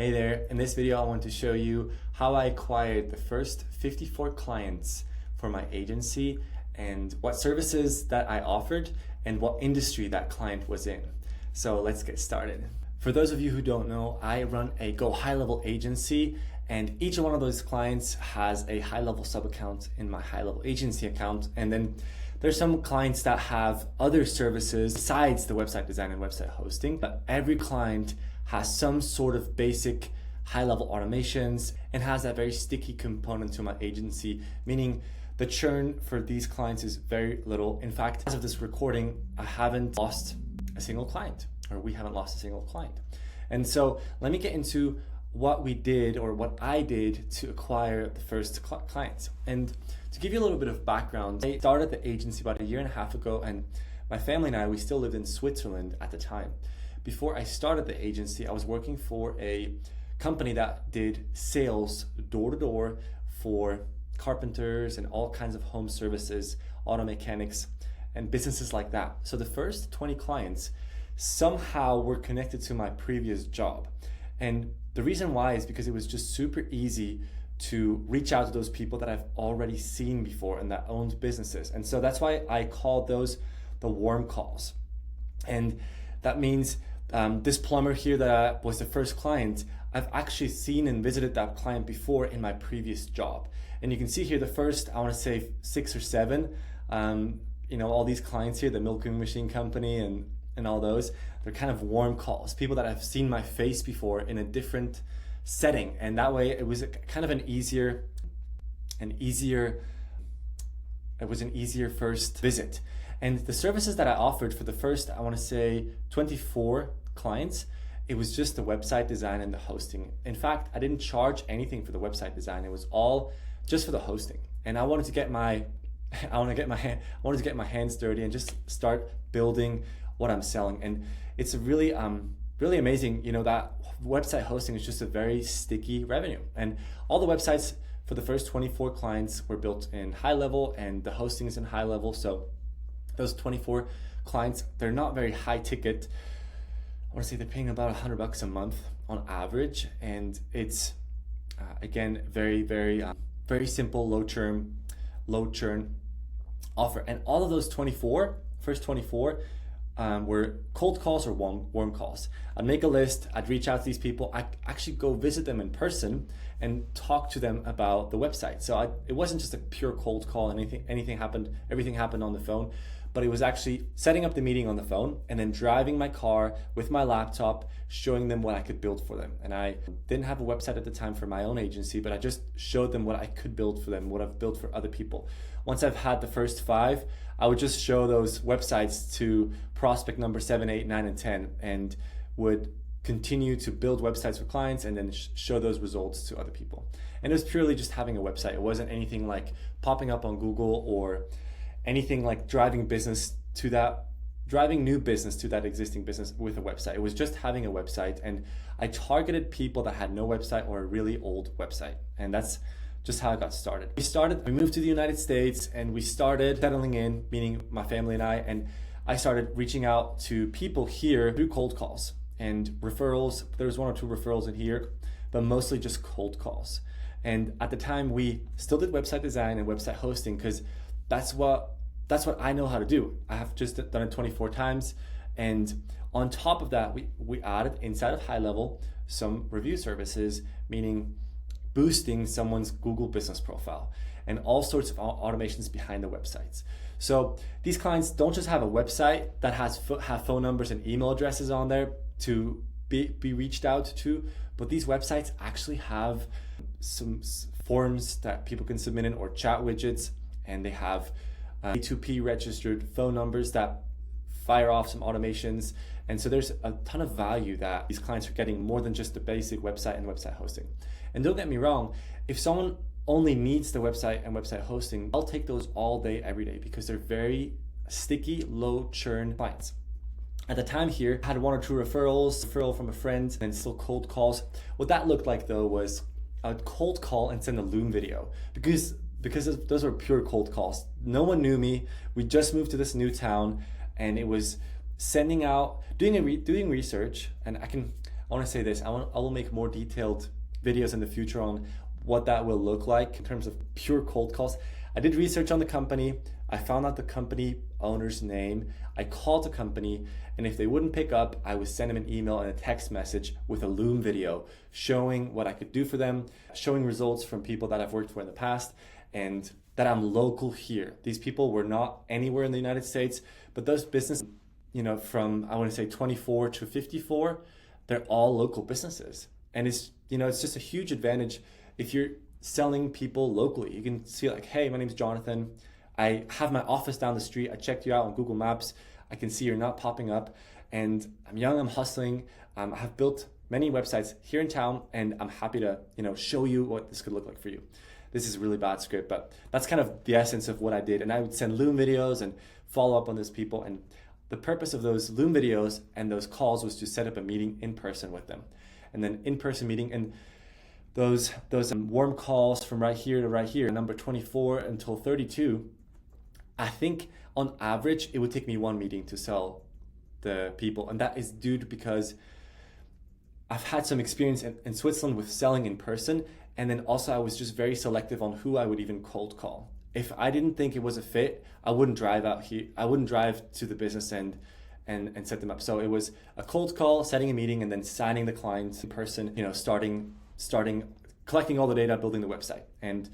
Hey there, in this video I want to show you how I acquired the first 54 clients for my agency and what services that I offered and what industry that client was in. So let's get started. For those of you who don't know, I run a GoHighLevel Agency, and each one of those clients has a high-level sub-account in my high-level agency account. And then there's some clients that have other services besides the website design and website hosting, but every client has some sort of basic high-level automations and has that very sticky component to my agency, meaning the churn for these clients is very little. In fact, as of this recording, I haven't lost a single client, or we haven't lost a single client. And so let me get into what we did, or what I did, to acquire the first clients. And to give you a little bit of background, I started the agency about 1.5 years ago, and my family and I, we still lived in Switzerland at the time. Before I started the agency, I was working for a company that did sales door to door for carpenters and all kinds of home services, auto mechanics, and businesses like that. So the first 20 clients somehow were connected to my previous job. And the reason why is because it was just super easy to reach out to those people that I've already seen before and that owned businesses. And so that's why I call those the warm calls. And that means this plumber here that was the first client, I've actually seen and visited that client before in my previous job. And you can see here the first, I want to say 6 or 7, all these clients here, the milking machine company and all those, they're kind of warm calls, people that I've seen my face before in a different setting. And that way it was kind of an easier first visit. And the services that I offered for the first, I want to say 24 clients, it was just the website design and the hosting. In fact, I didn't charge anything for the website design. It was all just for the hosting. And I wanted to get my hands dirty and just start building what I'm selling. And it's really amazing, that website hosting is just a very sticky revenue. And all the websites for the first 24 clients were built in HighLevel, and the hosting is in HighLevel. So those 24 clients, they're not very high ticket. I want to say they're paying about $100 a month on average. And it's, again, very, very, very simple, low churn offer. And all of those first 24, were cold calls or warm calls. I'd make a list, I'd reach out to these people, I'd actually go visit them in person and talk to them about the website. So it wasn't just a pure cold call, everything happened on the phone, but it was actually setting up the meeting on the phone and then driving my car with my laptop, showing them what I could build for them. And I didn't have a website at the time for my own agency, but I just showed them what I could build for them, what I've built for other people. Once I've had the first 5, I would just show those websites to prospect number 7, 8, 9, and 10, and would continue to build websites for clients and then show those results to other people. And it was purely just having a website. It wasn't anything like popping up on Google or anything like driving new business to that existing business with a website. It was just having a website, and I targeted people that had no website or a really old website. And that's just how I got started. We moved to the United States and we started settling in, meaning my family and I started reaching out to people here through cold calls and referrals. There was 1 or 2 referrals in here, but mostly just cold calls. And at the time we still did website design and website hosting because that's what I know how to do. I have just done it 24 times. And on top of that, we added inside of HighLevel some review services, meaning boosting someone's Google business profile and all sorts of automations behind the websites. So these clients don't just have a website that have phone numbers and email addresses on there to be reached out to, but these websites actually have some forms that people can submit in, or chat widgets, and they have A2P registered phone numbers that fire off some automations. And so there's a ton of value that these clients are getting, more than just the basic website and website hosting. And don't get me wrong, if someone only needs the website and website hosting, I'll take those all day, every day, because they're very sticky, low churn clients. At the time here, I had 1 or 2 referral from a friend, and still cold calls. What that looked like though was I would cold call and send a Loom video, because those were pure cold calls. No one knew me. We just moved to this new town, and it was sending out, doing research, and want to say this, I will make more detailed videos in the future on what that will look like in terms of pure cold calls. I did research on the company. I found out the company owner's name. I called the company, and if they wouldn't pick up, I would send them an email and a text message with a Loom video showing what I could do for them, showing results from people that I've worked for in the past, and that I'm local here. These people were not anywhere in the United States, but those businesses, from I want to say 24 to 54, they're all local businesses. And it's just a huge advantage if you're selling people locally. You can see like, hey, my name's Jonathan. I have my office down the street. I checked you out on Google Maps. I can see you're not popping up. And I'm young, I'm hustling. I have built many websites here in town, and I'm happy to, show you what this could look like for you. This is a really bad script, but that's kind of the essence of what I did. And I would send Loom videos and follow up on those people. And the purpose of those Loom videos and those calls was to set up a meeting in person with them. And then in-person meeting, and those warm calls from right here to right here, number 24 until 32, I think on average, it would take me one meeting to sell the people. And that is due to because I've had some experience in Switzerland with selling in person. And then also I was just very selective on who I would even cold call. If I didn't think it was a fit, I wouldn't drive out here. I wouldn't drive to the business and set them up. So it was a cold call, setting a meeting, and then signing the client in person, starting collecting all the data, building the website. And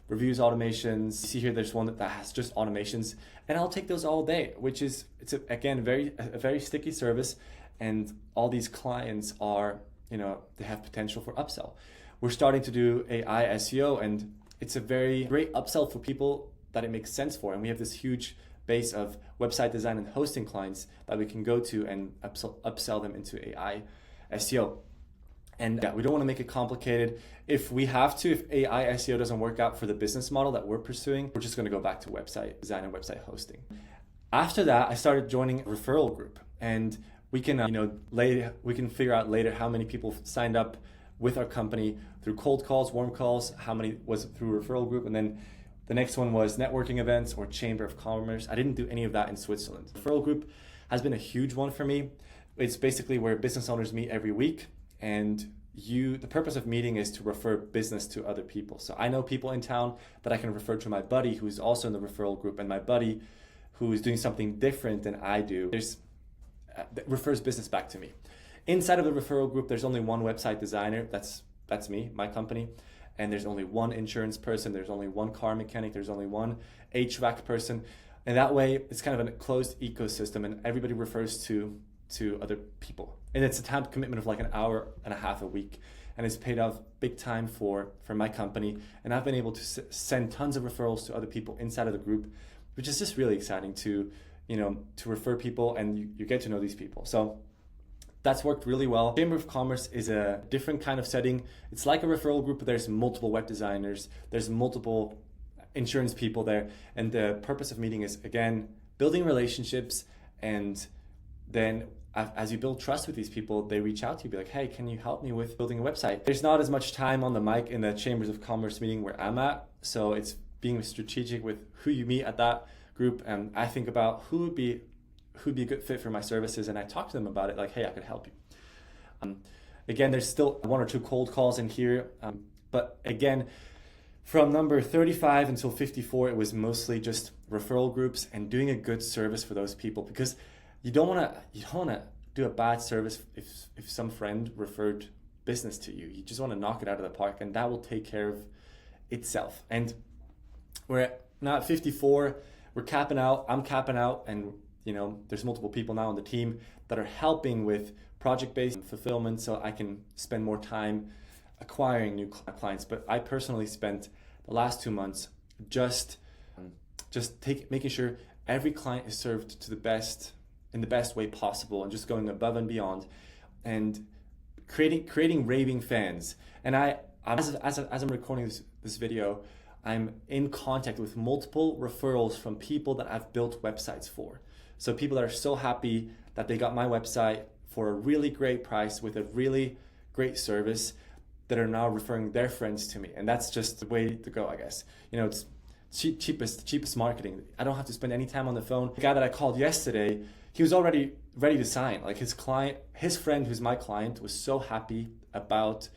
reviews, automations. You see here, there's one that has just automations, and I'll take those all day, which is, again, a very sticky service. And all these clients are, they have potential for upsell. We're starting to do AI SEO, and it's a very great upsell for people that it makes sense for. And we have this huge base of website design and hosting clients that we can go to and upsell them into AI SEO. And we don't want to make it complicated. If we have to, if AI SEO doesn't work out for the business model that we're pursuing, we're just going to go back to website design and website hosting. After that, I started joining a referral group, and we can, we can figure out later how many people signed up with our company through cold calls, warm calls, how many was through referral group, and then the next one was networking events or chamber of commerce. I didn't do any of that in Switzerland. Referral group has been a huge one for me. It's basically where business owners meet every week, and the purpose of meeting is to refer business to other people. So I know people in town that I can refer to my buddy who's also in the referral group, and my buddy who is doing something different than I do that refers business back to me. Inside of the referral group, there's only one website designer. That's me, my company. And there's only one insurance person. There's only one car mechanic. There's only one HVAC person. And that way, it's kind of a closed ecosystem, and everybody refers to other people. And it's a time commitment of like an hour and a half a week. And it's paid off big time for my company. And I've been able to send tons of referrals to other people inside of the group, which is just really exciting to refer people, and you get to know these people. So that's worked really well. Chamber of Commerce is a different kind of setting. It's like a referral group, but there's multiple web designers, there's multiple insurance people there. And the purpose of meeting is, again, building relationships. And then as you build trust with these people, they reach out to you, be like, hey, can you help me with building a website? There's not as much time on the mic in the Chambers of Commerce meeting where I'm at. So it's being strategic with who you meet at that group. And I think about who'd be a good fit for my services, and I talk to them about it, like, hey, I could help you. Again, there's still one or two cold calls in here, but again, from number 35 until 54, it was mostly just referral groups and doing a good service for those people, because you don't want to do a bad service if some friend referred business to you. You just want to knock it out of the park, and that will take care of itself. And we're now at 54. We're capping out. I'm capping out, and there's multiple people now on the team that are helping with project-based fulfillment, so I can spend more time acquiring new clients. But I personally spent the last 2 months just making sure every client is served in the best way possible, and just going above and beyond, and creating raving fans. And as I'm recording this video, I'm in contact with multiple referrals from people that I've built websites for. So people that are so happy that they got my website for a really great price with a really great service, that are now referring their friends to me. And that's just the way to go, I guess. It's cheapest marketing. I don't have to spend any time on the phone. The guy that I called yesterday, he was already ready to sign. Like his friend who's my client was so happy about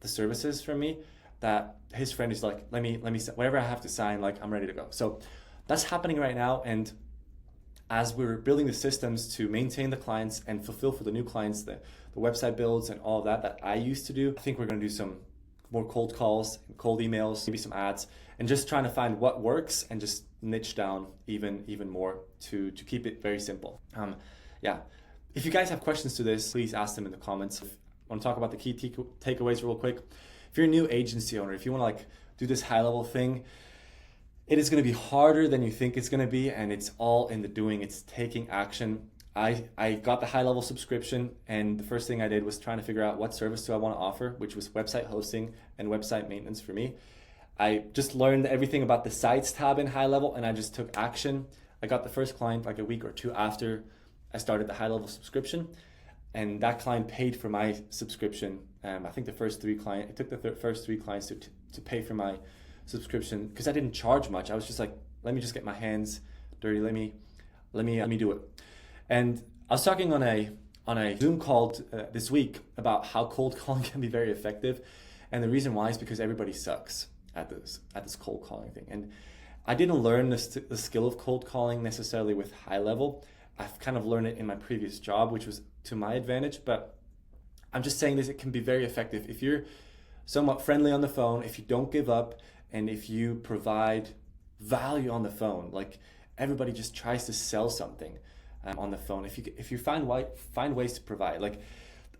the services from me that his friend is like, let me whatever I have to sign, like I'm ready to go. So that's happening right now. And as we're building the systems to maintain the clients and fulfill for the new clients, the website builds and all of that I used to do, I think we're going to do some more cold calls, cold emails, maybe some ads, and just trying to find what works and just niche down even more to keep it very simple. Yeah. If you guys have questions to this, please ask them in the comments. I want to talk about the key takeaways real quick. If you're a new agency owner, if you want to like do this high level thing, it is going to be harder than you think it's going to be, and it's all in the doing. It's taking action. I got the high level subscription, and the first thing I did was trying to figure out what service do I want to offer, which was website hosting and website maintenance for me. I just learned everything about the sites tab in high level, and I just took action. I got the first client like a week or two after I started the high level subscription, and that client paid for my subscription. I think the first three clients, it took the first three clients to pay for my subscription because I didn't charge much. I was just like, let me just get my hands dirty. Let me do it. And I was talking on a Zoom call this week about how cold calling can be very effective, and the reason why is because everybody sucks at this cold calling thing. And I didn't learn the skill of cold calling necessarily with high level. I've kind of learned it in my previous job, which was to my advantage. But I'm just saying this, it can be very effective if you're somewhat friendly on the phone, if you don't give up, and if you provide value on the phone. Like everybody just tries to sell something on the phone. If you find ways to provide, like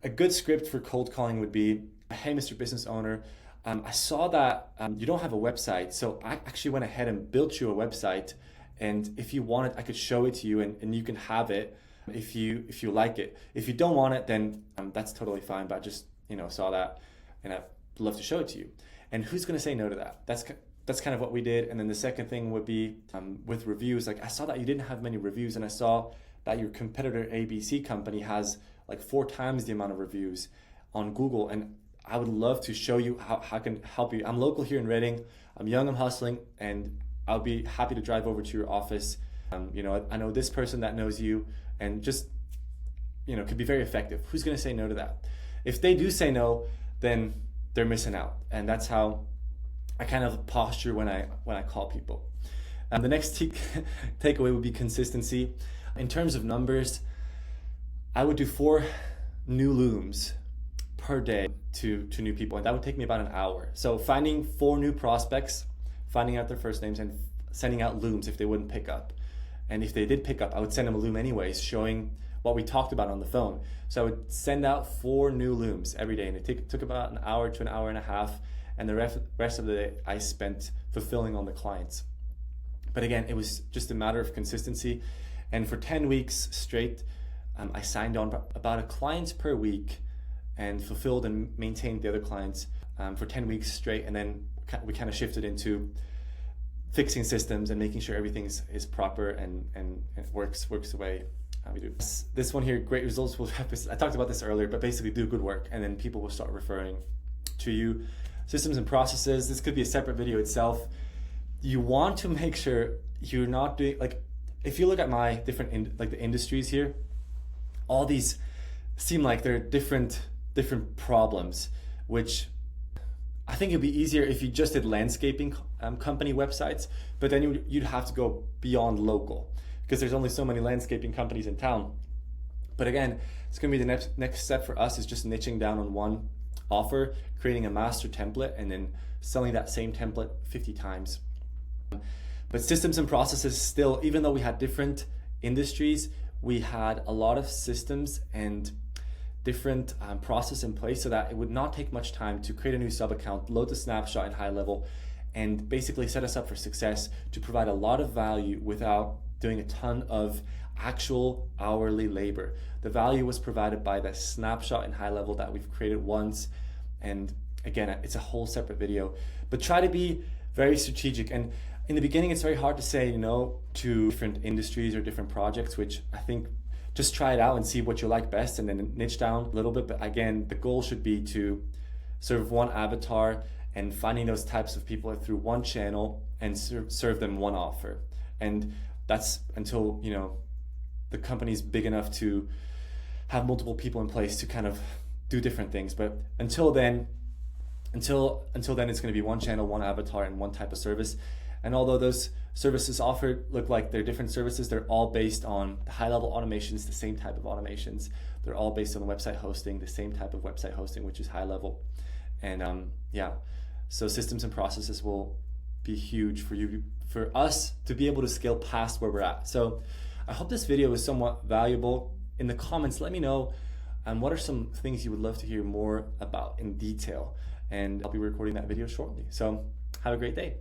a good script for cold calling would be, hey, Mr. Business Owner, I saw that you don't have a website, so I actually went ahead and built you a website, and if you want it, I could show it to you, and you can have it if you like it. If you don't want it, then that's totally fine, but I just saw that, and I'd love to show it to you. And who's going to say no to that? That's kind of what we did. And then the second thing would be with reviews. Like I saw that you didn't have many reviews, and I saw that your competitor ABC company has like 4 times the amount of reviews on Google, and I would love to show you how I can help you. I'm local here in Reading. I'm young, I'm hustling, and I'll be happy to drive over to your office. I know this person that knows you, and just could be very effective. Who's going to say no to that? If they do say no, then they're missing out, and that's how I kind of posture when I call people. The next takeaway would be consistency. In terms of numbers, I would do 4 new looms per day to new people, and that would take me about an hour. So finding 4 new prospects, finding out their first names, and sending out looms if they wouldn't pick up. And if they did pick up, I would send them a loom anyways, showing what we talked about on the phone. So I would send out 4 new looms every day, and it took about an hour to an hour and a half, and the rest of the day I spent fulfilling on the clients. But again, it was just a matter of consistency. And for 10 weeks straight, I signed on about a client per week and fulfilled and maintained the other clients for 10 weeks straight. And then we kind of shifted into fixing systems and making sure everything is proper and works the way we do. This one here, great results will I talked about this earlier, but basically do good work, and then people will start referring to you. Systems and processes, this could be a separate video itself. You want to make sure you're not doing, like, if you look at my different the industries here, all these seem like they're different problems, which I think it'd be easier if you just did landscaping company websites, but then you'd have to go beyond local because there's only so many landscaping companies in town. But again, it's going to be the next step for us is just niching down on one offer, creating a master template, and then selling that same template 50 times. But systems and processes still, even though we had different industries, we had a lot of systems and different process in place so that it would not take much time to create a new sub account, load the snapshot in high level, and basically set us up for success to provide a lot of value without doing a ton of actual hourly labor. The value was provided by the snapshot in high level that we've created once. And again, it's a whole separate video, but try to be very strategic. And in the beginning, it's very hard to say no to different industries or different projects, which I think just try it out and see what you like best and then niche down a little bit. But again, the goal should be to serve one avatar and finding those types of people through one channel and serve them one offer. And that's until, the company's big enough to have multiple people in place to kind of do different things. But until then, it's going to be one channel, one avatar, and one type of service. And although those services offered look like they're different services, they're all based on the high-level automations, the same type of automations. They're all based on website hosting, the same type of website hosting, which is high level. And so systems and processes will be huge for us to be able to scale past where we're at. So I hope this video is somewhat valuable. In the comments, let me know what are some things you would love to hear more about in detail. And I'll be recording that video shortly. So have a great day.